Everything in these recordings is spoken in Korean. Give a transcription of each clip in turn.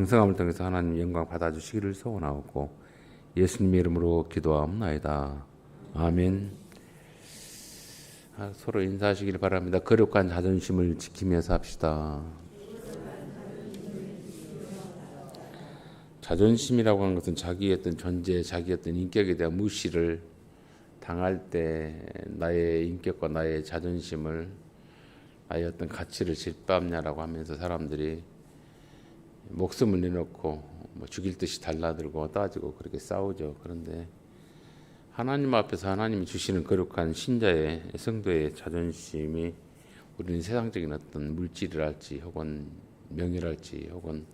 영성함을 통해서 하나님 영광 받아주시기를 소원하고 예수님 이름으로 기도하옵나이다. 아멘. 서로 인사하시길 바랍니다. 거룩한 자존심을 지키면서 합시다. 자존심이라고 하는 것은 자기의 어떤 존재, 자기의 어떤 인격에 대한 무시를 당할 때 나의 인격과 나의 자존심을, 나의 어떤 가치를 짓밟냐라고 하면서 사람들이 목숨을 내놓고 죽일 듯이 달라들고 따지고 그렇게 싸우죠. 그런데 하나님 앞에서 하나님이 주시는 거룩한 신자의 성도의 자존심이 우리는 세상적인 어떤 물질이랄지 혹은 명예랄지 혹은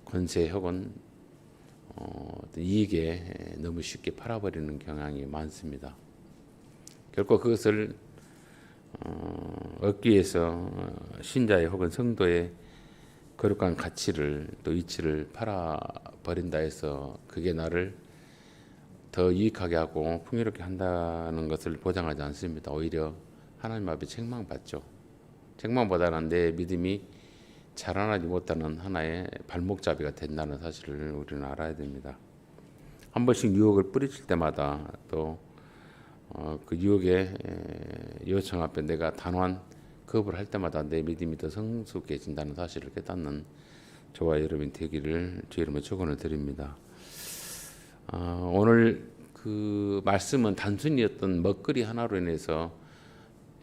권세 혹은 어떤 이익에 너무 쉽게 팔아버리는 경향이 많습니다. 결코 그것을 얻기 위해서 신자의 혹은 성도의 거룩한 가치를 또 위치를 팔아버린다 해서 그게 나를 더 유익하게 하고 풍요롭게 한다는 것을 보장하지 않습니다. 오히려 하나님 앞에 책망받죠. 책망보다는 내 믿음이 자라나지 못하는 하나의 발목잡이가 된다는 사실을 우리는 알아야 됩니다. 한 번씩 유혹을 뿌리칠 때마다 또 그 유혹의 요청 앞에 내가 단호한 거부를 할 때마다 내 믿음이 더 성숙해진다는 사실을 깨닫는 저와 여러분이 되기를 주의 이름으로 축원을 드립니다. 오늘 그 말씀은 단순히 어떤 먹거리 하나로 인해서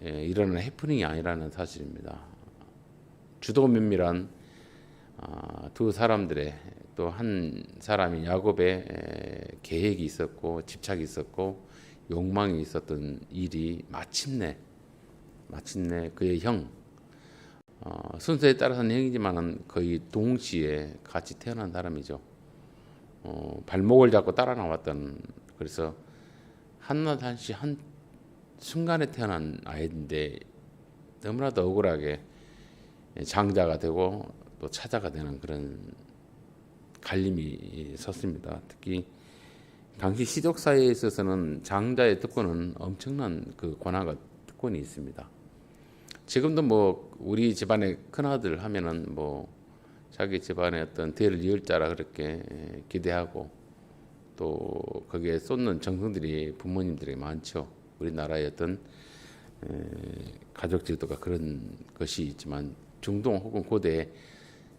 일어나는 해프닝이 아니라는 사실입니다. 주도 면밀한 두 사람들의 또 한 사람이 야곱의 계획이 있었고 집착이 있었고 욕망이 있었던 일이 마침내 그의 형, 순서에 따라서는 형이지만 거의 동시에 같이 태어난 사람이죠. 발목을 잡고 따라 나왔던, 그래서 한낱 한시 한 순간에 태어난 아이인데 너무나도 억울하게 장자가 되고 또 차자가 되는 그런 갈림이 섰습니다. 특히 당시 시족 사회에 있어서는 장자의 특권은 엄청난 그 권한과 특권이 있습니다. 지금도 뭐 우리 집안의 큰아들 하면은 뭐 자기 집안의 어떤 대를 이을 자라 그렇게 기대하고 또 거기에 쏟는 정성들이 부모님들이 많죠. 우리나라의 어떤 가족 제도가 그런 것이 있지만 중동 혹은 고대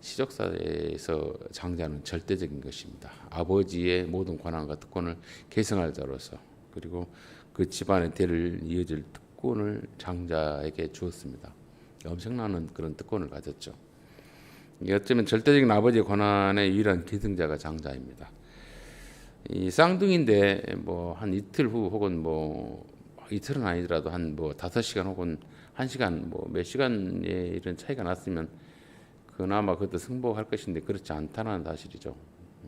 시족사회에서 장자는 절대적인 것입니다. 아버지의 모든 권한과 특권을 계승할 자로서 그리고 그 집안의 대를 이어줄 특권을 장자에게 주었습니다. 엄청난 그런 특권을 가졌죠. 어쩌면 절대적인 아버지의 권한의 유일한 계승자가 장자입니다. 이 쌍둥이인데 뭐 한 이틀 후 혹은 뭐 이틀은 아니더라도 한 뭐 5시간 혹은 1시간 뭐 몇 시간의 이런 차이가 났으면 그나마 그것도 승복할 것인데 그렇지 않다는 사실이죠.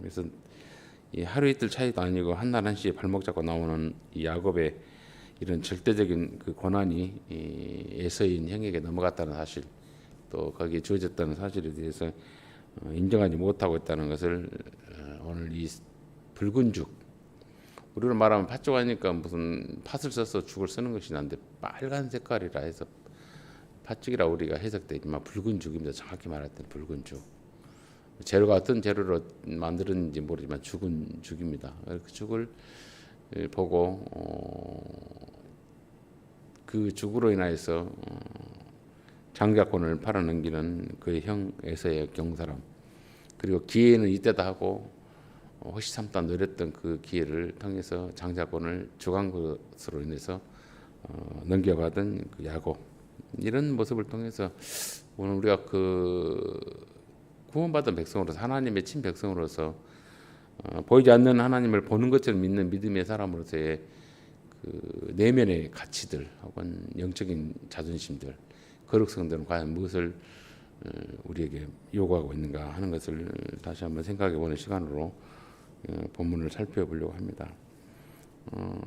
그래서 이 하루 이틀 차이도 아니고 한날 한시에 발목 잡고 나오는 이 야곱의 이런 절대적인 그 권한이 이 에서인 형에게 넘어갔다는 사실, 또 거기에 주어졌다는 사실에 대해서 인정하지 못하고 있다는 것을 오늘 이 붉은 죽, 우리로 말하면 팥죽 하니까 무슨 팥을 써서 죽을 쓰는 것이 난데 빨간 색깔이라 해서 팥죽이라 우리가 해석되지만 붉은 죽입니다. 정확히 말할 때는 붉은 죽. 재료가 어떤 재료로 만들었는지 모르지만 죽은 죽입니다. 그 죽을 보고 그 죽으로 인하여서 장자권을 팔아넘기는 그의 형 에서의 경사람, 그리고 기회는 이때다 하고 호시탐탐 노렸던 그 기회를 통해서 장자권을 주간 것으로 인해서 넘겨받은 그 야곱, 이런 모습을 통해서 오늘 우리가 그 구원받은 백성으로서 하나님의 친백성으로서 보이지 않는 하나님을 보는 것처럼 믿는 믿음의 사람으로서의 그 내면의 가치들 혹은 영적인 자존심들, 거룩성들은 과연 무엇을 우리에게 요구하고 있는가 하는 것을 다시 한번 생각해 보는 시간으로 본문을 살펴보려고 합니다.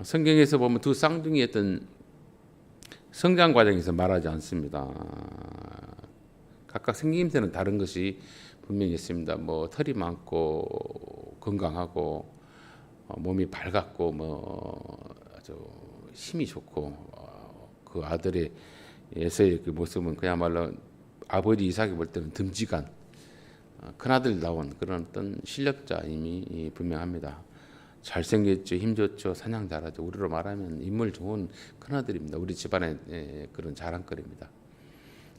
성경에서 보면 두 쌍둥이였던 성장 과정에서 말하지 않습니다. 각각 생김새는 다른 것이 분명히 있습니다. 뭐 털이 많고 건강하고 몸이 밝았고 뭐 아주 힘이 좋고 그 아들의 에서의 그 모습은 그야말로 아버지 이삭이 볼 때는 듬직한 큰아들다운 그런 어떤 실력자임이 분명합니다. 잘생겼죠, 힘 좋죠, 사냥 잘하죠. 우리로 말하면 인물 좋은 큰아들입니다. 우리 집안의 그런 자랑거리입니다.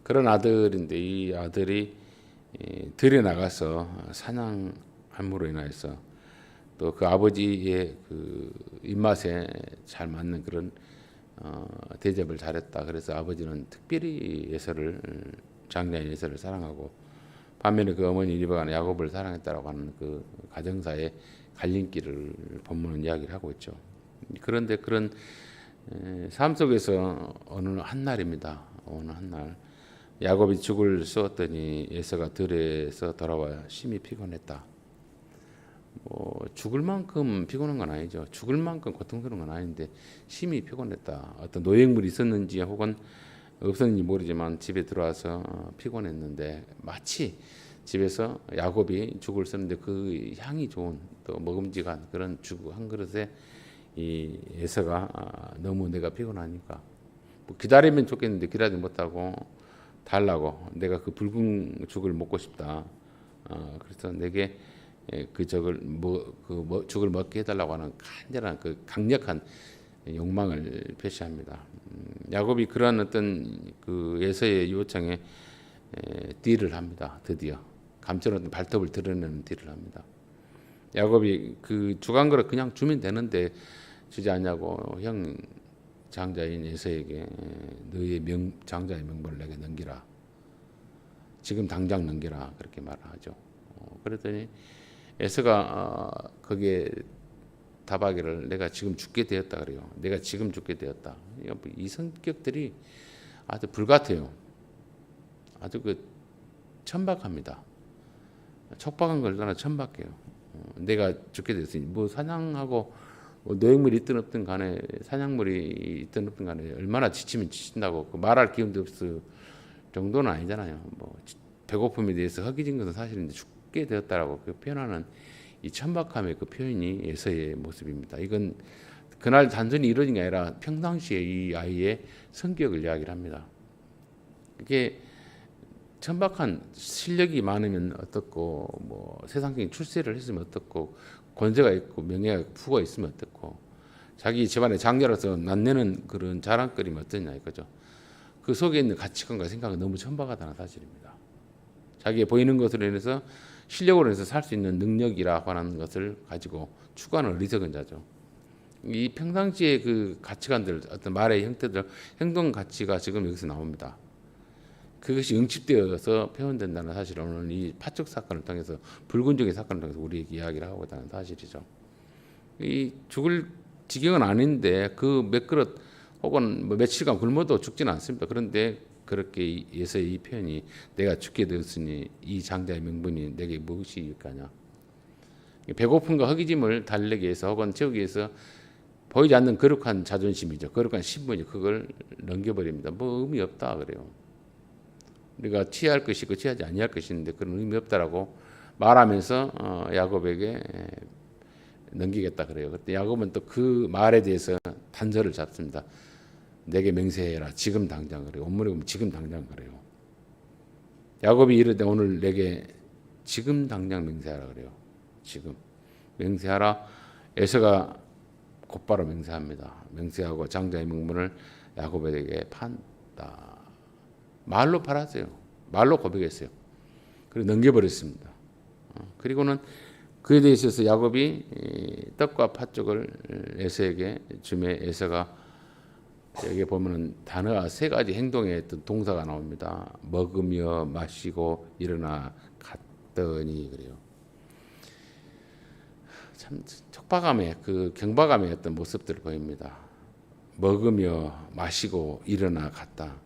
그런 아들인데 이 아들이 들에 나가서 사냥함으로 인해서 또 그 아버지의 그 입맛에 잘 맞는 그런 대접을 잘했다. 그래서 아버지는 특별히 장자인 에서를 사랑하고 반면에 그 어머니 리브가는 야곱을 사랑했다라고 하는 그 가정사의 갈림길을 본문은 이야기를 하고 있죠. 그런데 그런 삶 속에서 어느 한 날입니다. 어느 한 날 야곱이 죽을 쏘았더니 에서가 들에서 돌아와 심히 피곤했다. 뭐 죽을 만큼 피곤한 건 아니죠. 죽을 만큼 고통스러운 건 아닌데 심히 피곤했다. 어떤 노획물이 있었는지 혹은 없었는지 모르지만 집에 들어와서 피곤했는데 마치 집에서 야곱이 죽을 썼는데 그 향이 좋은 또 먹음직한 그런 죽 한 그릇에 이 에서가 너무 내가 피곤하니까 뭐 기다리면 좋겠는데 기다리지 못하고 달라고 내가 그 붉은 죽을 먹고 싶다. 그래서 내게 그 죽을 먹게 해달라고 하는 간절한 그 강력한 욕망을 표시합니다. 야곱이 그러한 어떤 그 에서의 요청에 딜을 합니다. 드디어 감춰놓던 발톱을 드러내는 딜을 합니다. 야곱이 그 죽은 거를 그냥 주면 되는데 주지 않냐고 형 장자인 에서에게 너의 장자의 명분을 내게 넘기라. 지금 당장 넘기라 그렇게 말하죠. 그랬더니 에서가 거기에 답하기를 내가 지금 죽게 되었다 그래요. 내가 지금 죽게 되었다. 이 성격들이 아주 불같아요. 아주 그 천박합니다. 촉박한 걸 떠나 천박해요. 내가 죽게 되었으니 뭐 사냥하고 노획물이 있든 없든 간에 사냥물이 있든 없든 간에 얼마나 지치면 지친다고 그 말할 기운도 없을 정도는 아니잖아요. 뭐 배고픔에 대해서 허기진 것은 사실인데 죽게 되었다라고 그 표현하는 이 천박함의 그 표현이 에서의 모습입니다. 이건 그날 단순히 이루어진 게 아니라 평상시에 이 아이의 성격을 이야기를 합니다. 이게 천박한 실력이 많으면 어떻고 뭐 세상적인 출세를 했으면 어떻고 권세가 있고 명예가 부가 있으면 어떻고 자기 집안의 장녀로서 낫내는 그런 자랑거리면 어떠냐 이거죠. 그 속에 있는 가치관과 생각은 너무 천박하다는 사실입니다. 자기의 보이는 것으로 인해서 실력으로 인해서 살 수 있는 능력이라고 하는 것을 가지고 추구하는 어리석은 자죠. 이 평상시의 그 가치관들, 어떤 말의 형태들, 행동 가치가 지금 여기서 나옵니다. 그것이 응집되어서 표현된다는 사실을 오늘 이 파적 사건을 통해서 불균적인 사건을 통해서 우리에게 이야기를 하고 있다는 사실이죠. 이 죽을 지경은 아닌데 그 몇 그릇 혹은 뭐 며칠간 굶어도 죽지는 않습니다. 그런데 그렇게 예서의 이 표현이 내가 죽게 되었으니 이 장자의 명분이 내게 무엇이일까냐. 배고픔과 허기짐을 달래기 위해서 혹은 채우기 위해서 보이지 않는 거룩한 자존심이죠. 거룩한 신분이죠. 그걸 넘겨버립니다. 뭐 의미 없다 그래요. 우리가 취할 것이 있고 취하지 아니할 것이 있는데 그런 의미 없다라고 말하면서 야곱에게 넘기겠다 그래요. 그때 야곱은 또 그 말에 대해서 단서를 잡습니다. 내게 맹세해라. 지금 당장 그래요. 원문에 보면 지금 당장 그래요. 야곱이 이르되 오늘 내게 지금 당장 맹세하라 그래요. 지금 맹세하라. 에서가 곧바로 맹세합니다. 맹세하고 장자의 명분을 야곱에게 판다. 말로 팔았어요. 말로 고백했어요. 그리고 넘겨버렸습니다. 그리고는 그에 대해 있어서 야곱이 떡과 팥죽을 에서에게 주매 에서가 여기 보면은 단어가 세 가지 행동의 어떤 동사가 나옵니다. 먹으며 마시고 일어나 갔더니 그래요. 참 촉박함의 그 경박함의 어떤 모습들을 보입니다. 먹으며 마시고 일어나 갔다.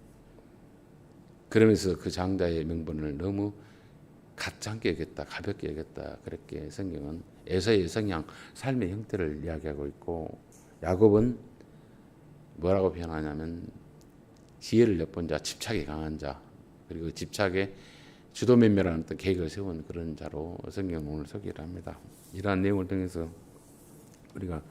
그러면서 그 장자의 명분을 너무 가짜게 여겼다, 가볍게 여겼다. 그렇게 성경은 에서의 성향, 삶의 형태를 이야기하고 있고 야곱은 뭐라고 표현하냐면 지혜를 엿본 자, 집착이 강한 자, 그리고 집착에 주도면밀한 어떤 계획을 세운 그런 자로 성경은 오늘 소개를 합니다. 이러한 내용을 통해서 우리가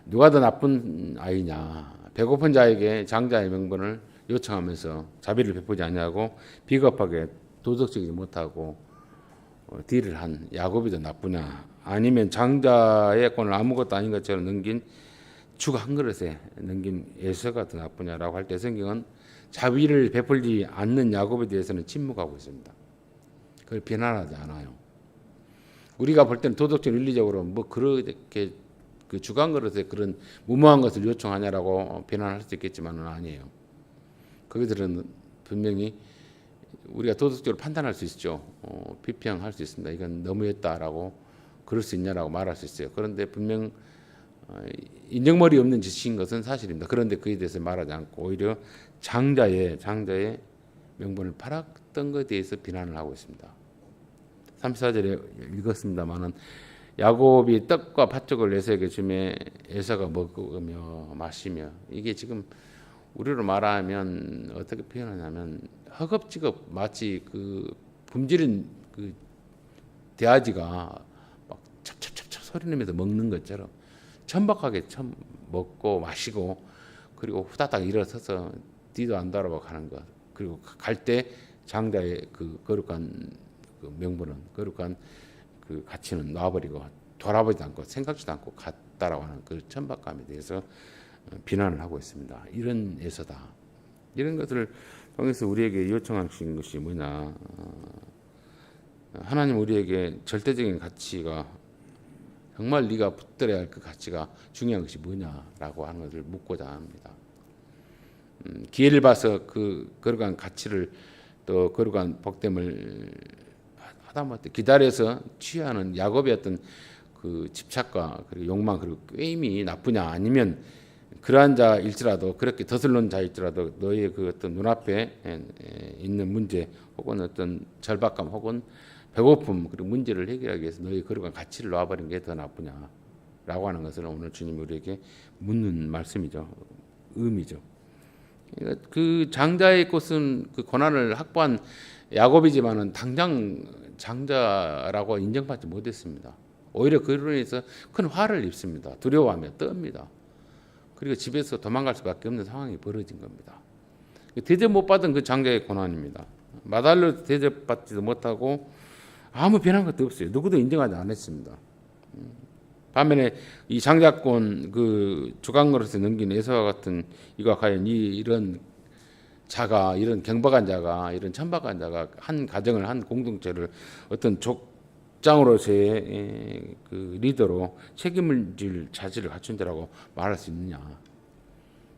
누가 더 나쁜 아이냐, 배고픈 자에게 장자의 명분을 요청하면서 자비를 베푸지 않냐고 비겁하게 도덕적이지 못하고 딜을 한 야곱이 더 나쁘냐, 아니면 장자의 권을 아무것도 아닌 것처럼 넘긴 죽 한 그릇에 넘긴 에서가 더 나쁘냐라고 할 때 성경은 자비를 베풀지 않는 야곱에 대해서는 침묵하고 있습니다. 그걸 비난하지 않아요. 우리가 볼 때는 도덕적 윤리적으로 뭐 그렇게 그 주간 그릇에 그런 무모한 것을 요청하냐라고 비난할 수 있겠지만은 아니에요. 그들은 분명히 우리가 도덕적으로 판단할 수 있죠. 비평할 수 있습니다. 이건 너무했다라고 그럴 수 있냐라고 말할 수 있어요. 그런데 분명 인정머리 없는 짓인 것은 사실입니다. 그런데 그에 대해서 말하지 않고 오히려 장자의 명분을 팔았던 것에 대해서 비난을 하고 있습니다. 34절에 읽었습니다마는 야곱이 떡과 팥죽을 에서에게 주매 에서가 먹으며 마시며, 이게 지금 우리로 말하면 어떻게 표현하냐면 허겁지겁 마치 그 굶주린 그 돼지가 막 찹찹찹찹 소리 내면서 먹는 것처럼 천박하게 먹고 마시고, 그리고 후다닥 일어서서 뒤도 안 돌아보고 가는 것. 그리고 갈 때 장자의 그 거룩한 그 명분은, 거룩한 그 가치는 놔버리고 돌아보지도 않고 생각지도 않고 갔다라고 하는 그 천박감에 대해서 비난을 하고 있습니다. 이런 에서다. 이런 것들을 통해서 우리에게 요청하신 것이 뭐냐? 하나님 우리에게 절대적인 가치가, 정말 네가 붙들어야 할 그 가치가 중요한 것이 뭐냐라고 하는 것을 묻고자 합니다. 기회를 봐서 그 거룩한 가치를, 또 거룩한 복됨을 하다못해 기다려서 취하는 야곱의 어떤 그 집착과 그리고 욕망 그리고 꾀임이 나쁘냐, 아니면 그러한 자일지라도, 그렇게 더슬론 자일지라도 너의 그 어떤 눈앞에 있는 문제 혹은 어떤 절박감 혹은 배고픔 그리고 문제를 해결하기 위해서 너의 거룩한 가치를 놔버린 게 더 나쁘냐라고 하는 것을 오늘 주님이 우리에게 묻는 말씀이죠. 의미죠. 그 장자의 꽃은 그 고난을 확보한 야곱이지만은 당장 장자라고 인정받지 못했습니다. 오히려 그로 인해서 큰 화를 입습니다. 두려워하며 떱니다. 그리고 집에서 도망갈 수밖에 없는 상황이 벌어진 겁니다. 대접 못 받은 그 장자의 고난입니다. 마달로 대접받지도 못하고 아무 변한 것도 없어요. 누구도 인정하지 않았습니다. 반면에 이 장자권 그 주간으로서 넘긴 에서와 같은 이가 과연 이런 자가, 이런 경박한 자가, 이런 천박한 자가 한 가정을, 한 공동체를 어떤 족장으로서의 그 리더로 책임을 질 자질을 갖춘 자라고 말할 수 있느냐?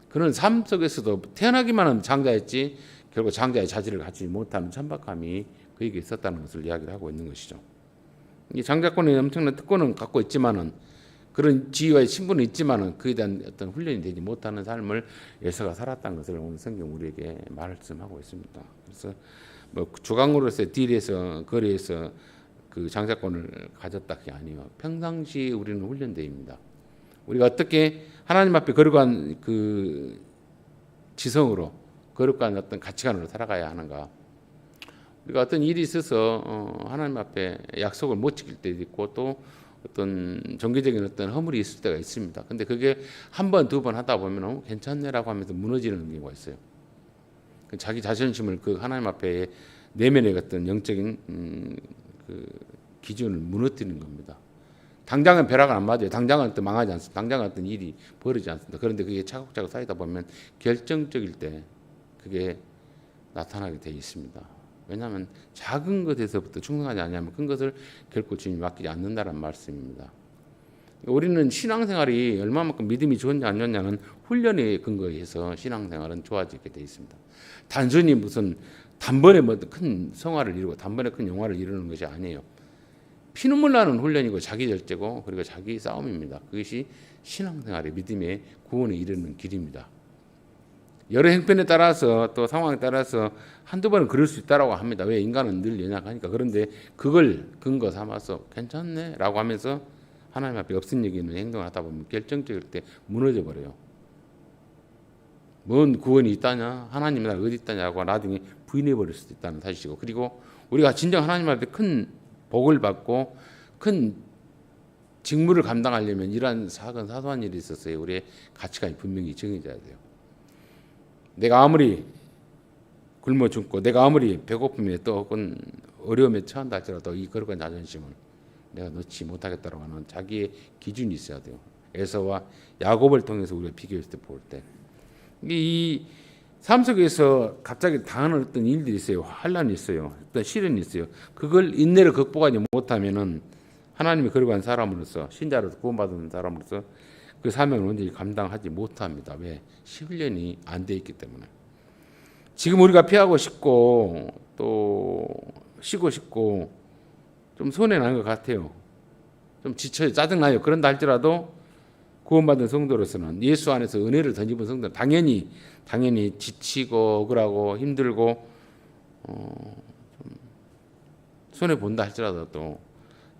그런 삶 속에서도 태어나기만 하면 장자였지 결국 장자의 자질을 갖추지 못하는 천박함이 그에게 있었다는 것을 이야기를 하고 있는 것이죠. 이 장자권의 엄청난 특권은 갖고 있지만은, 그런 지위와의 신분은 있지만은 그에 대한 어떤 훈련이 되지 못하는 삶을 에서가 살았다는 것을 오늘 성경 우리에게 말씀하고 있습니다. 그래서 뭐 주강으로서의 딜에서 거리에서 그 장자권을 가졌다 그게 아니에요. 평상시 우리는 훈련되입니다. 우리가 어떻게 하나님 앞에 거룩한 그 지성으로, 거룩한 어떤 가치관으로 살아가야 하는가. 우리가 어떤 일이 있어서 하나님 앞에 약속을 못 지킬 때도 있고, 또 어떤 정기적인 어떤 허물이 있을 때가 있습니다. 근데 그게 한 번, 두 번 하다 보면 괜찮네라고 하면서 무너지는 경우가 있어요. 자기 자존심을 그 하나님 앞에 내면의 어떤 영적인 그 기준을 무너뜨리는 겁니다. 당장은 벼락은 안 맞아요. 당장은 또 망하지 않습니다. 당장은 어떤 일이 벌어지지 않습니다. 그런데 그게 차곡차곡 쌓이다 보면 결정적일 때 그게 나타나게 되어 있습니다. 왜냐하면 작은 것에서부터 충성하지 않으면 큰 것을 결코 주님이 맡기지 않는다는 말씀입니다. 우리는 신앙생활이 얼마만큼 믿음이 좋은지 안 좋냐는 훈련에 근거해서 신앙생활은 좋아지게 되어 있습니다. 단순히 무슨 단번에 뭐 큰 성화를 이루고 단번에 큰 영화를 이루는 것이 아니에요. 피눈물 나는 훈련이고 자기 절제고 그리고 자기 싸움입니다. 그것이 신앙생활의 믿음의 구원에 이르는 길입니다. 여러 행편에 따라서 또 상황에 따라서 한두 번은 그럴 수 있다라고 합니다. 왜? 인간은 늘 연약하니까. 그런데 그걸 근거 삼아서 괜찮네 라고 하면서 하나님 앞에 없은 얘기는 행동을 하다 보면 결정적일 때 무너져 버려요. 뭔 구원이 있다냐? 하나님이 나 어디 있다냐고 나중에 부인해 버릴 수도 있다는 사실이고, 그리고 우리가 진정 하나님 앞에 큰 복을 받고 큰 직무를 감당하려면 이러한 작은 사소한 일이 있었어요. 우리의 가치관이 분명히 정해져야 돼요. 내가 아무리 굶어 죽고 내가 아무리 배고픔에 또 혹은 어려움에 처한다 할지라도 이 거룩한 자존심을 내가 놓지 못하겠다라고 하는 자기의 기준이 있어야 돼요. 에서와 야곱을 통해서 우리가 비교했을 때 볼 때. 이 삶 속에서 갑자기 당하는 어떤 일들이 있어요. 환란이 있어요. 어떤 시련이 있어요. 그걸 인내를 극복하지 못하면은 하나님이 거룩한 사람으로서 신자로서 구원받은 사람으로서 그 사명을 온전히 감당하지 못합니다. 왜? 훈련이 안 돼 있기 때문에. 지금 우리가 피하고 싶고 또 쉬고 싶고 좀 손해 나는 것 같아요. 좀 지쳐요. 짜증나요. 그런다 할지라도 구원받은 성도로서는 예수 안에서 은혜를 덧입은 성도는 당연히 지치고 억울하고 힘들고 좀 손해 본다 할지라도 또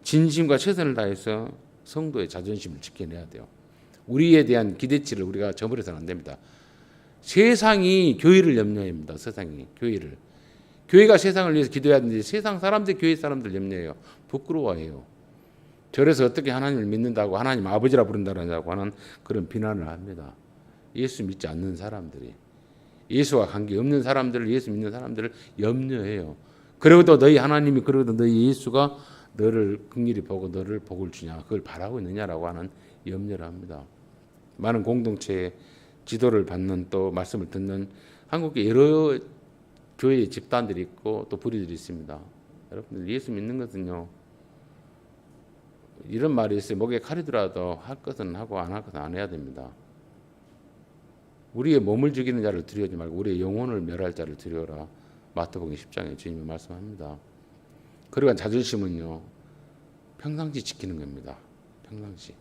진심과 최선을 다해서 성도의 자존심을 지켜내야 돼요. 우리에 대한 기대치를 우리가 저버려서는 안 됩니다. 세상이 교회를 염려합니다. 세상이 교회를. 교회가 세상을 위해서 기도해야 하는데 세상 사람들 교회 사람들 염려해요. 부끄러워해요. 저래서 어떻게 하나님을 믿는다고 하나님 아버지라 부른다고 하는 그런 비난을 합니다. 예수 믿지 않는 사람들이. 예수와 관계없는 사람들을 예수 믿는 사람들을 염려해요. 그러고도 너희 하나님이 그러고도 너희 예수가 너를 긍휼히 보고 너를 복을 주냐 그걸 바라고 있느냐라고 하는 염려를 합니다. 많은 공동체의 지도를 받는 또 말씀을 듣는 한국에 여러 교회의 집단들이 있고 또 부류들이 있습니다. 여러분들 예수 믿는 것은요. 이런 말이 있어요. 목에 칼이 들어도 할 것은 하고 안 할 것은 안 해야 됩니다. 우리의 몸을 죽이는 자를 두려워하지 말고 우리의 영혼을 멸할 자를 두려워라. 마태복음 10장에 주님이 말씀합니다. 그러한 자존심은요. 평상시 지키는 겁니다. 평상시.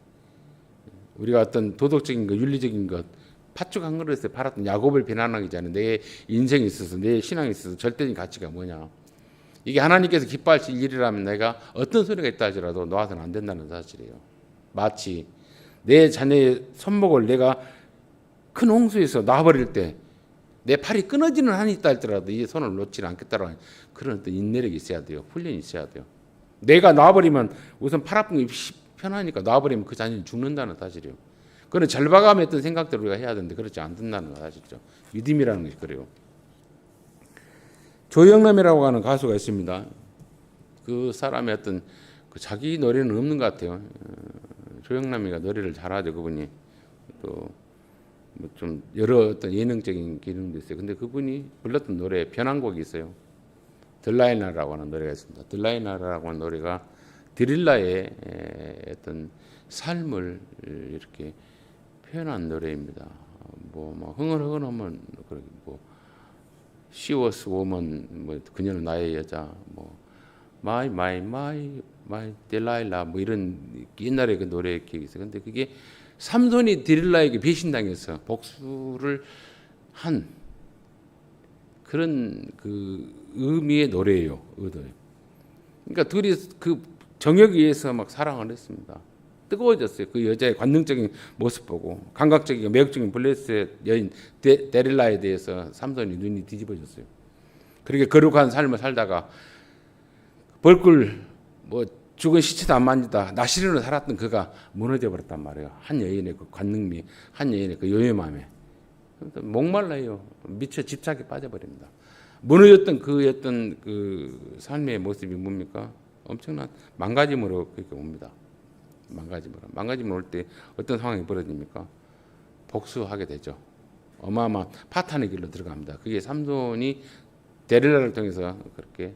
우리가 어떤 도덕적인 것, 윤리적인 것, 팥죽 한 그릇에 팔았던 야곱을 비난하기 전에 내 인생에 있어서 내 신앙에 있어서 절대적인 가치가 뭐냐. 이게 하나님께서 기뻐하실 일이라면 내가 어떤 소리가 있다 하더라도 놓아서는 안 된다는 사실이에요. 마치 내 자녀의 손목을 내가 큰 홍수에서 놔버릴 때 내 팔이 끊어지는 한이 있다 할지라도 이 손을 놓지는 않겠다라는 그런 어떤 인내력이 있어야 돼요. 훈련이 있어야 돼요. 내가 놔버리면 우선 팔 아픈 게 편하니까 놔버리면 그 자녀는 죽는다는 사실이에요. 그런 절박함의 어떤 생각들을 우리가 해야 되는데 그렇지 않는다는 사실이죠. 믿음이라는 것이 그래요. 조영남이라고 하는 가수가 있습니다. 그 사람의 어떤 그 자기 노래는 없는 것 같아요. 조영남이가 노래를 잘하죠. 그분이 또 뭐 좀 여러 어떤 예능적인 기능도 있어요. 근데 그분이 불렀던 노래에 변한곡이 있어요. 들라이나라고 하는 노래가 있습니다. 들라이나라고 하는 노래가 드릴라의 어떤 삶을 이렇게 표현한 노래입니다. 뭐 흥얼흥얼하면 뭐 She was woman, 뭐 그녀는 나의 여자, 뭐 my Delilah, 뭐 이런 옛날에 그 노래 기억이 있어요. 근데 그게 삼손이 디릴라에게 배신당해서 복수를 한 그런 그 의미의 노래예요. 의도예요. 그러니까 둘이 그 정욕에 의해서 막 사랑을 했습니다. 뜨거워졌어요. 그 여자의 관능적인 모습 보고 감각적이고 매력적인 블레스의 여인 데릴라에 대해서 삼손이 눈이 뒤집어졌어요. 그렇게 거룩한 삶을 살다가 벌꿀 뭐 죽은 시체도 안 만지다 나시린으로 살았던 그가 무너져 버렸단 말이에요. 한 여인의 그 관능미, 한 여인의 그 요염함에 목말라요. 미쳐 집착에 빠져버립니다. 무너졌던 그 어떤 그 삶의 모습이 뭡니까? 엄청난 망가짐으로 그렇게 옵니다. 망가짐으로 올 때 어떤 상황이 벌어집니까? 복수하게 되죠. 어마어마한 파탄의 길로 들어갑니다. 그게 삼손이 데릴라를 통해서 그렇게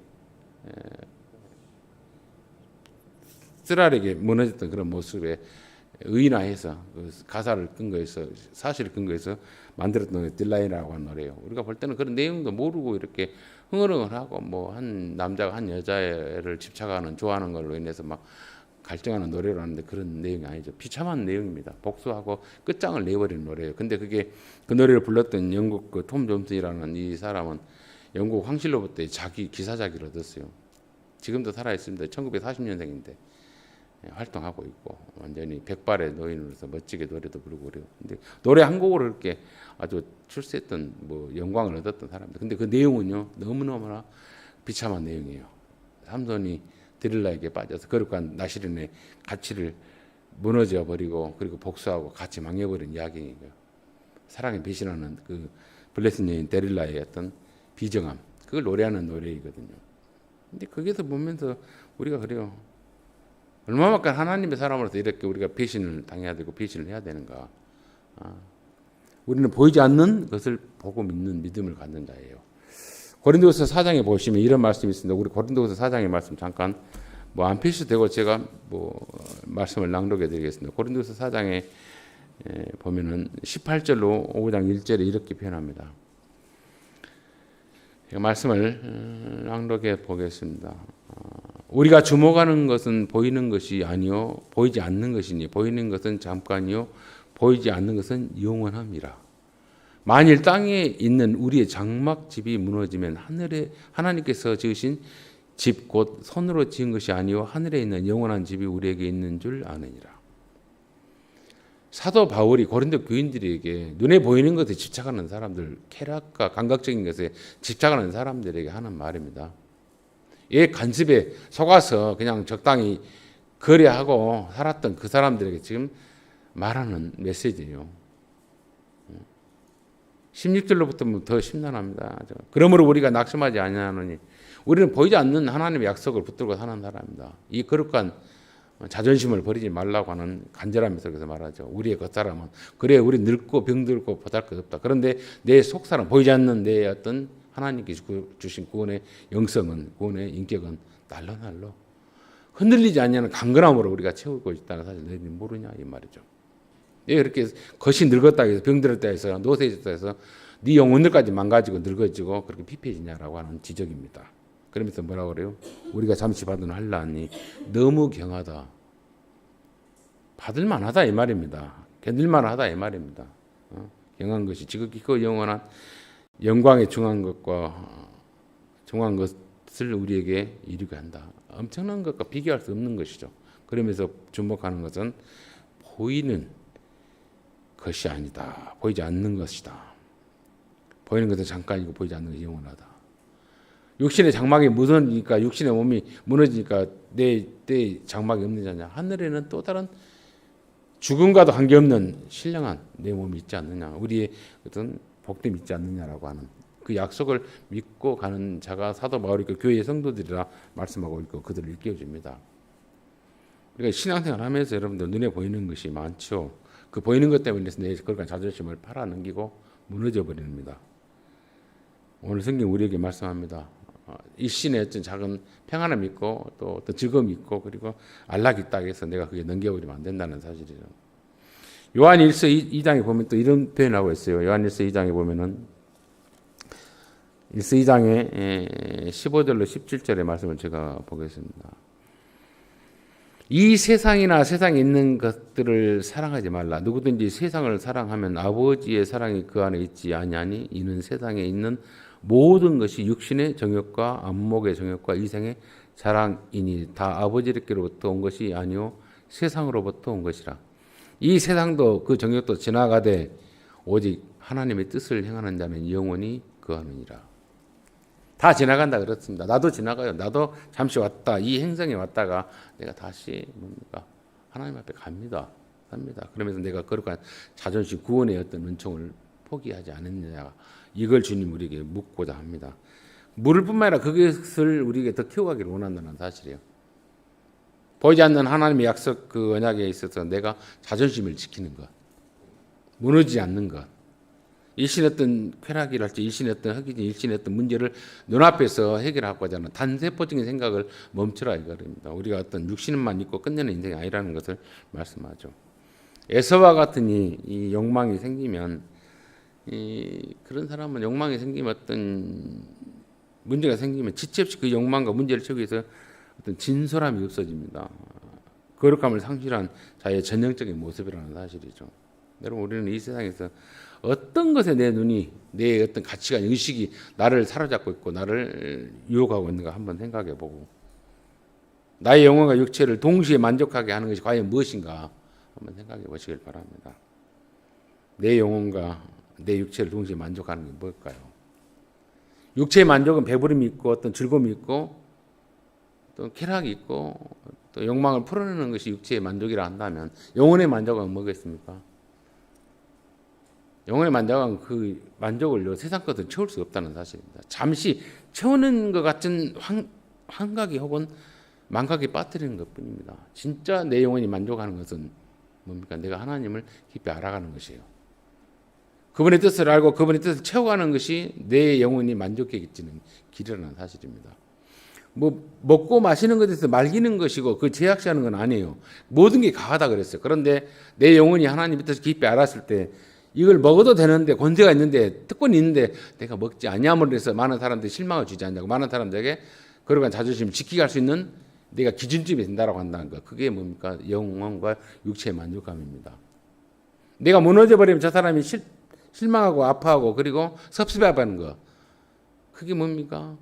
쓰라리게 무너졌던 그런 모습에 의인화해서 그 가사를 근거해서 사실을 근거해서 만들었던 딜라이라고 하는 노래예요. 우리가 볼 때는 그런 내용도 모르고 이렇게 흥얼흥얼하고 뭐 한 남자가 한 여자를 집착하는 좋아하는 걸로 인해서 막 갈등하는 노래를 하는데 그런 내용이 아니죠. 비참한 내용입니다. 복수하고 끝장을 내버리는 노래예요. 근데 그게 그 노래를 불렀던 영국 그 톰 존슨이라는 이 사람은 영국 황실로부터 자기 기사자기를 얻었어요. 지금도 살아 있습니다. 1940년생인데 활동하고 있고 완전히 백발의 노인으로서 멋지게 노래도 부르고 그래요. 근데 노래 한 곡으로 이렇게 아주 출세했던 뭐 영광을 얻었던 사람들. 근데 그 내용은요 너무너무나 비참한 내용이에요. 삼손이 드릴라에게 빠져서 거룩한 나시린의 가치를 무너져 버리고 그리고 복수하고 같이 망해버린 이야기예요. 사랑에 배신하는 그 블레셋 여인 데릴라의 어떤 비정함 그걸 노래하는 노래이거든요. 근데 거기서 보면서 우리가 그래요. 얼마만큼 하나님의 사람으로서 이렇게 우리가 배신을 당해야 되고 배신을 해야 되는가. 우리는 보이지 않는 것을 보고 믿는 믿음을 갖는 자예요. 고린도후서 4장에 보시면 이런 말씀이 있습니다. 우리 고린도후서 4장의 말씀 잠깐 안 필수 되고 제가 말씀을 낭독해 드리겠습니다. 고린도후서 4장에 보면은 18절로 5장 1절에 이렇게 표현합니다. 말씀을 낭독해 보겠습니다. 우리가 주목하는 것은 보이는 것이 아니요 보이지 않는 것이니 보이는 것은 잠깐이요 보이지 않는 것은 영원함이라. 만일 땅에 있는 우리의 장막집이 무너지면 하나님께서 지으신 집 곧 손으로 지은 것이 아니요 하늘에 있는 영원한 집이 우리에게 있는 줄 아느니라. 사도 바울이 고린도 교인들에게 눈에 보이는 것에 집착하는 사람들, 쾌락과 감각적인 것에 집착하는 사람들에게 하는 말입니다. 이 간섭에 속아서 그냥 적당히 거래하고 살았던 그 사람들에게 지금 말하는 메시지예요. 16절로부터 더 심란합니다. 그러므로 우리가 낙심하지 아니하노니 우리는 보이지 않는 하나님의 약속을 붙들고 사는 사람입니다. 이 거룩한 자존심을 버리지 말라고 하는 간절함이 속에서 말하죠. 우리의 겉사람은 그래 우리 늙고 병들고 보잘것없다. 그런데 내 속사람 보이지 않는 내 어떤 하나님께서 주신 구원의 영성은 구원의 인격은 날로 흔들리지 않냐는 강건함으로 우리가 채우고 있다는 사실 너희들이 모르냐 이 말이죠. 왜 그렇게 겉이 늙었다 해서 병들었다 해서 노쇠해졌다 해서 네 영혼들까지 망가지고 늙어지고 그렇게 피폐해지냐라고 하는 지적입니다. 그러면서 뭐라고 그래요? 우리가 잠시 받은 환난이 너무 경하다. 받을 만하다 이 말입니다. 견딜 만하다 이 말입니다. 경한 것이 지극히 그 영원한 영광의 중한 것을 우리에게 이루게 한다. 엄청난 것과 비교할 수 없는 것이죠. 그러면서 주목하는 것은 보이는 것이 아니다. 보이지 않는 것이다. 보이는 것은 잠깐이고 보이지 않는 것이 영원하다. 육신의 장막이 무너지니까 육신의 몸이 무너지니까 내 장막이 없는 자냐. 하늘에는 또 다른 죽음과도 관계없는 신령한 내 몸이 있지 않느냐. 우리의 어떤 복됨이 있지 않느냐라고 하는 그 약속을 믿고 가는 자가 사도 바울이 그 교회의 성도들이라 말씀하고 있고 그들을 일깨워줍니다. 우리가 신앙생활 하면서 여러분들 눈에 보이는 것이 많죠. 그 보이는 것 때문에 내 그런 자존심을 팔아넘기고 무너져 버립니다. 오늘 성경 우리에게 말씀합니다. 일신의 어떤 작은 평안함이 있고 또 어떤 즐거움이 있고 그리고 안락이 있다 해서 내가 그게 넘겨버리면 안 된다는 사실이죠. 요한 1서 2장에 보면 또 이런 표현하고 있어요. 요한 1서 2장에 보면은 1서 2장에 15절로 17절의 말씀을 제가 보겠습니다. 이 세상이나 세상에 있는 것들을 사랑하지 말라. 누구든지 세상을 사랑하면 아버지의 사랑이 그 안에 있지 아니하니 이는 세상에 있는 모든 것이 육신의 정욕과 안목의 정욕과 이생의 자랑이니 다 아버지께로부터 온 것이 아니요 세상으로부터 온 것이라. 이 세상도 그 정욕도 지나가되 오직 하나님의 뜻을 행하는 자는 영원히 거하느니라. 다 지나간다 그렇습니다. 나도 지나가요. 나도 잠시 왔다. 이 행성에 왔다가 내가 다시 뭡니까? 하나님 앞에 갑니다. 그러면서 내가 거룩한 자존심 구원의 어떤 은총을 포기하지 않았느냐. 이걸 주님 우리에게 묻고자 합니다. 물을 뿐만 아니라 그것을 우리에게 더 키워가기를 원한다는 사실이에요. 보이지 않는 하나님의 약속 그 언약에 있어서 내가 자존심을 지키는 것. 무너지지 않는 것. 일신의 어떤 쾌락이랄지 일신의 어떤 허기진 일신의 어떤 문제를 눈앞에서 해결하고자 하는 단세포적인 생각을 멈추라 이거입니다. 우리가 어떤 육신만 있고 끝내는 인생이 아니라는 것을 말씀하죠. 에서와 같은 이 욕망이 생기면 그런 사람은 욕망이 생기면 어떤 문제가 생기면 지체 없이 그 욕망과 문제를 채우기 위해서 어떤 진솔함이 없어집니다. 거룩함을 상실한 자의 전형적인 모습이라는 사실이죠. 여러분 우리는 이 세상에서 어떤 것에 내 눈이 내 어떤 가치관 의식이 나를 사로잡고 있고 나를 유혹하고 있는가 한번 생각해보고 나의 영혼과 육체를 동시에 만족하게 하는 것이 과연 무엇인가 한번 생각해 보시길 바랍니다. 내 영혼과 내 육체를 동시에 만족하는 게 뭘까요? 육체의 만족은 배부름이 있고 어떤 즐거움이 있고 또 쾌락이 있고 또 욕망을 풀어내는 것이 육체의 만족이라 한다면 영혼의 만족은 뭐겠습니까? 영혼의 만족은 그 만족을 세상 것을 채울 수 없다는 사실입니다. 잠시 채우는 것 같은 한가기 혹은 망각에 빠뜨리는 것뿐입니다. 진짜 내 영혼이 만족하는 것은 뭡니까? 내가 하나님을 깊이 알아가는 것이에요. 그분의 뜻을 알고 그분의 뜻을 채워가는 것이 내 영혼이 만족해지는 길이라는 사실입니다. 뭐 먹고 마시는 것에서 말기는 것이고 그 제약시하는 건 아니에요. 모든 게 가하다 그랬어요. 그런데 내 영혼이 하나님의 뜻을 깊이 알았을 때 이걸 먹어도 되는데 권세가 있는데 특권이 있는데 내가 먹지 아니함으로 해서 많은 사람들이 실망을 주지 않냐고 많은 사람들에게 그러한 자존심을 지키게 할 수 있는 내가 기준점이 된다라고 한다는 거. 그게 뭡니까? 영혼과 육체의 만족감입니다. 내가 무너져 버리면 저 사람이 실망하고 아파하고 그리고 섭섭해하는 거. 그게 뭡니까?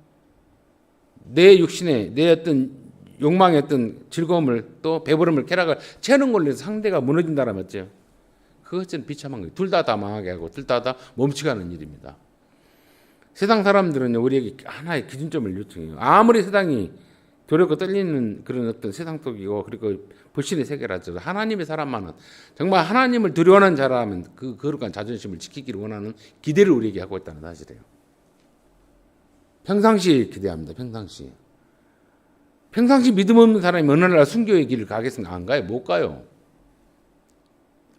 내 육신에 내 어떤 욕망의 어떤 즐거움을 또 배부름을 쾌락을 채는 걸로 해서 상대가 무너진다는 맞죠? 그것은 비참한 거예요. 둘 다 망하게 하고 둘 다 멈춰가는 일입니다. 세상 사람들은 우리에게 하나의 기준점을 요청해요. 아무리 세상이 두렵고 떨리는 그런 어떤 세상 속이고 그리고 불신의 세계라죠. 하나님의 사람만은 정말 하나님을 두려워하는 자라면 그 거룩한 자존심을 지키기를 원하는 기대를 우리에게 하고 있다는 사실이에요. 평상시 기대합니다. 평상시 믿음 없는 사람이 어느 날 순교의 길을 가겠습니까? 안 가요. 못 가요.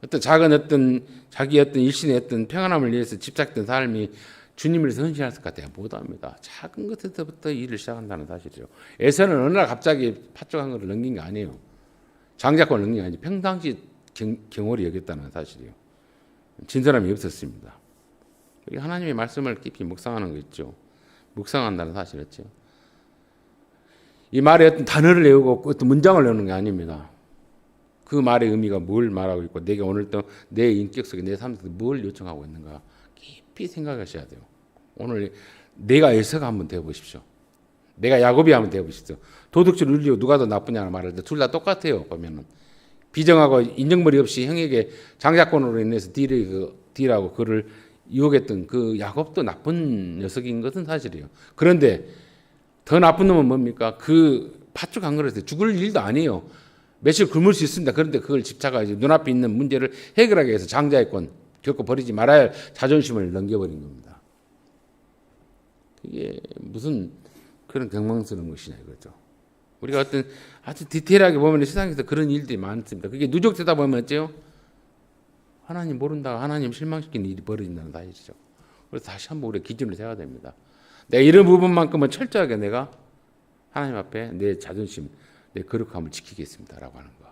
어떤 작은 어떤 자기 어떤 일신의 어떤 평안함을 위해서 집착된 삶이 주님을 위해서 헌신할 것 같아요. 못합니다. 작은 것에서부터 일을 시작한다는 사실이죠. 에서는 어느 날 갑자기 파쪽한 것을 넘긴 게 아니에요. 장자권을 넘긴 게 아니지 평상시 경홀히 여겼다는 사실이에요. 진사람이 없었습니다. 하나님의 말씀을 깊이 묵상하는 거 있죠. 묵상한다는 사실이었죠. 이 말에 어떤 단어를 외우고 어떤 문장을 외우는 게 아닙니다. 그 말의 의미가 뭘 말하고 있고 내가 오늘 또 내 인격 속에 내 삶 속에 뭘 요청하고 있는가 깊이 생각하셔야 돼요. 오늘 내가 에서가 한번 되어보십시오. 내가 야곱이 한번 되어보십시오. 도둑질 울리고 누가 더 나쁘냐는 말을 때 둘 다 똑같아요. 보면은 비정하고 인정머리 없이 형에게 장자권으로 인해서 딜하고 그를 유혹했던 그 야곱도 나쁜 녀석인 것은 사실이에요. 그런데 더 나쁜 놈은 뭡니까? 그 팥죽 한 그릇에 죽을 일도 아니에요. 며칠 굶을 수 있습니다. 그런데 그걸 집착하지 눈앞에 있는 문제를 해결하기 위해서 장자의 권 결코 버리지 말아야 할 자존심을 넘겨버린 겁니다. 이게 무슨 그런 경망스러운 것이냐 이거죠. 우리가 어떤 아주 디테일하게 보면 세상에서 그런 일들이 많습니다. 그게 누적되다 보면 어째요? 하나님 모른다, 하나님 실망시키는 일이 벌어진다는 사실이죠. 그래서 다시 한번 우리가 기준을 세워야 됩니다. 내가 이런 부분만큼은 철저하게 내가 하나님 앞에 내 자존심, 내 거룩함을 지키겠습니다라고 하는 거.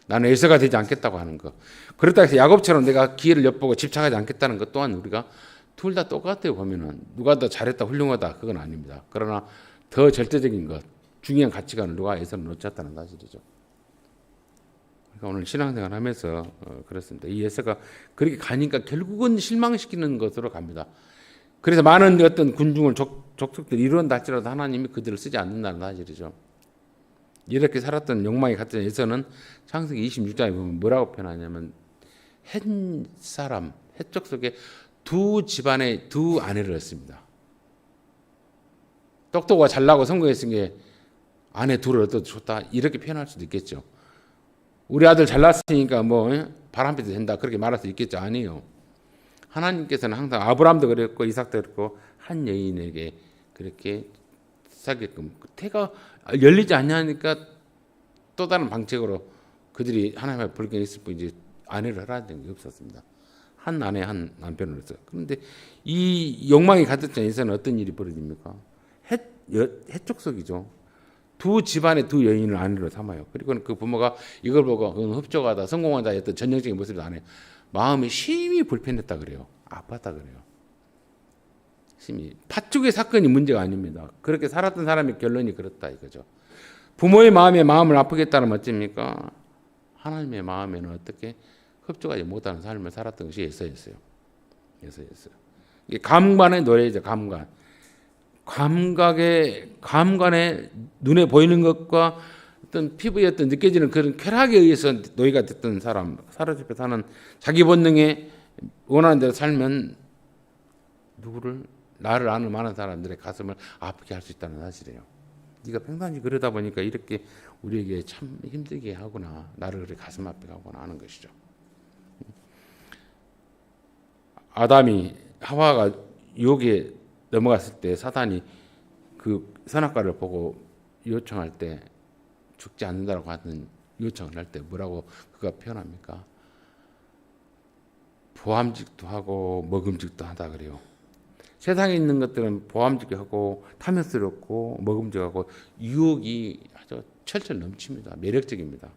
나는 에서가 되지 않겠다고 하는 거. 그렇다 해서 야곱처럼 내가 기회를 엿보고 집착하지 않겠다는 것 또한 우리가 둘 다 똑같아요. 보면은 누가 더 잘했다, 훌륭하다 그건 아닙니다. 그러나 더 절대적인 것, 중요한 가치관을 누가 에서는 놓지 않다는 사실이죠. 그러니까 오늘 신앙생활 하면서 그렇습니다. 이 에서가 그렇게 가니까 결국은 실망시키는 것으로 갑니다. 그래서 많은 어떤 군중을 족속들이 이루어낸다 할지라도 하나님이 그들을 쓰지 않는다는 사실이죠. 이렇게 살았던 욕망이 같은 에서는 창세기 26장에 보면 뭐라고 표현하냐면 헷족 속에 두 집안에 두 아내를 얻습니다. 똑똑하고 잘나고 성공했은 게 아내 둘을 얻어도 좋다 이렇게 표현할 수도 있겠죠. 우리 아들 잘났으니까 뭐 바람피도 된다 그렇게 말할 수 있겠죠. 아니에요. 하나님께서는 항상 아브라함도 그랬고 이삭도 그랬고 한 여인에게 그렇게 사게끔 태가 열리지 않냐니까 또 다른 방책으로 그들이 하나님 앞에 불경했을 뿐이지 아내를 허락한 게 없었습니다. 한 아내 한 남편으로서. 그런데 이 욕망이 가득 찬 에서는 어떤 일이 벌어집니까? 해촉석이죠. 두 집안의 두 여인을 아내로 삼아요. 그리고 그 부모가 이걸 보고 흡족하다 성공한 자의 어떤 전형적인 모습을 안 해요. 마음이 심히 불편했다 그래요. 아팠다 그래요. 심히 팥죽의 사건이 문제가 아닙니다. 그렇게 살았던 사람의 결론이 그렇다 이거죠. 부모의 마음을 아프겠다는 어찌입니까? 하나님의 마음에는 어떻게 흡족하지 못하는 삶을 살았던 것이 에서였어요. 이게 감관의 노래이죠. 감관의 눈에 보이는 것과 어떤 피부에 어떤 느껴지는 그런 쾌락에 의해서 노예가 됐던 사람, 사로잡혀 사는 자기 본능에 원하는 대로 살면 나를 아는 많은 사람들의 가슴을 아프게 할 수 있다는 사실이에요. 네가 평상시 그러다 보니까 이렇게 우리에게 참 힘들게 하구나, 나를 그렇게 가슴 아프게 하구나 하는 것이죠. 아담이 하와가 유혹에 넘어갔을 때 사단이 그 선악과를 보고 요청할 때 죽지 않는다라고 하는 요청을 할 때 뭐라고 그가 표현합니까? 보암직도 하고 먹음직도 하다 그래요. 세상에 있는 것들은 보암직하고 탐욕스럽고 먹음직하고 유혹이 아주 철철 넘칩니다. 매력적입니다.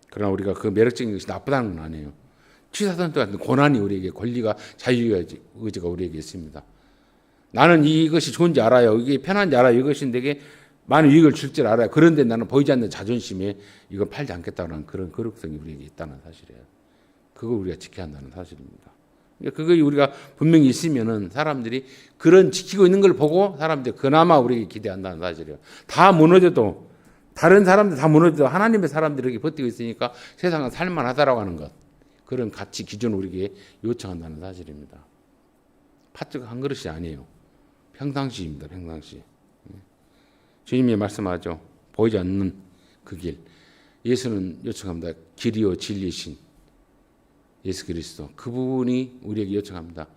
그러나 우리가 그 매력적인 것이 나쁘다는 건 아니에요. 취사선도 같은 고난이 우리에게 권리가 자유의지가 우리에게 있습니다. 나는 이것이 좋은지 알아요. 이게 편한지 알아요. 이것이 내게 많은 유익을 줄 줄 알아요. 그런데 나는 보이지 않는 자존심에 이건 팔지 않겠다는 그런 거룩성이 우리에게 있다는 사실이에요. 그걸 우리가 지켜야 한다는 사실입니다. 그거 우리가 분명히 있으면은 사람들이 그런 지키고 있는 걸 보고 사람들이 그나마 우리에게 기대한다는 사실이에요. 다 무너져도 다른 사람들 다 무너져도 하나님의 사람들이 이렇게 버티고 있으니까 세상은 살만하다라고 하는 것. 그런 가치 기준을 우리에게 요청한다는 사실입니다. 팥죽 한 그릇이 아니에요. 평상시입니다. 평상시. 주님이 말씀하죠. 보이지 않는 그 길. 예수는 요청합니다. 길이요 진리신 예수 그리스도. 그분이 우리에게 요청합니다.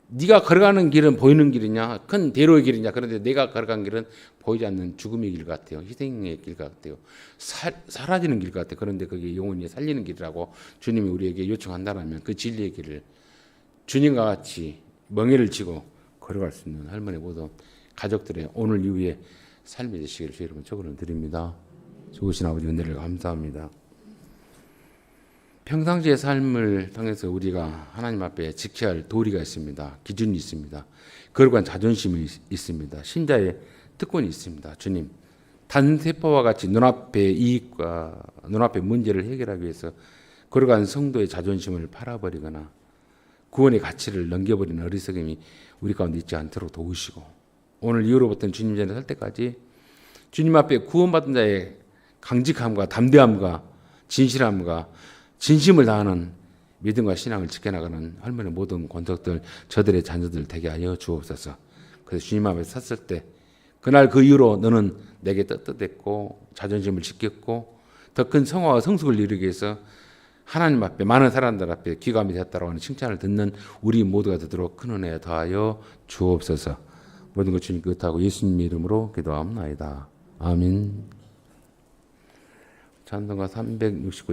네가 걸어가는 길은 보이는 길이냐? 큰 대로의 길이냐? 그런데 내가 걸어간 길은 보이지 않는 죽음의 길 같아요. 희생의 길 같아요. 사라지는 길 같아요. 그런데 그게 영원히 살리는 길이라고 주님이 우리에게 요청한다면 그 진리의 길을 주님과 같이 멍에를 쥐고 걸어갈 수 있는 할머니 모두 가족들의 오늘 이후에 삶이 되시기를 주의 이름으로 축원드립니다. 좋으신 아버지 은혜를 감사합니다. 평상시의 삶을 통해서 우리가 하나님 앞에 지켜야 할 도리가 있습니다. 기준이 있습니다. 그에 관한 자존심이 있습니다. 신자의 특권이 있습니다. 주님, 단세포와 같이 눈앞의 이익과 눈앞의 문제를 해결하기 위해서 그에 관한 성도의 자존심을 팔아버리거나 구원의 가치를 넘겨버리는 어리석음이 우리 가운데 있지 않도록 도우시고 오늘 이후로부터는 주님 전에 설 때까지 주님 앞에 구원받은 자의 강직함과 담대함과 진실함과 진심을 다하는 믿음과 신앙을 지켜나가는 할머니 모든 권속들 저들의 자녀들 되게 하여 주옵소서. 그래서 주님 앞에 섰을 때 그날 그 이후로 너는 내게 떳떳했고 자존심을 지켰고 더 큰 성화와 성숙을 이루기 위해서 하나님 앞에 많은 사람들 앞에 귀감이 되었다고 하는 칭찬을 듣는 우리 모두가 되도록 큰 은혜 더하여 주옵소서. 모든 것 주님 끝하고 예수님 이름으로 기도합나이다. 아멘. 찬송가 369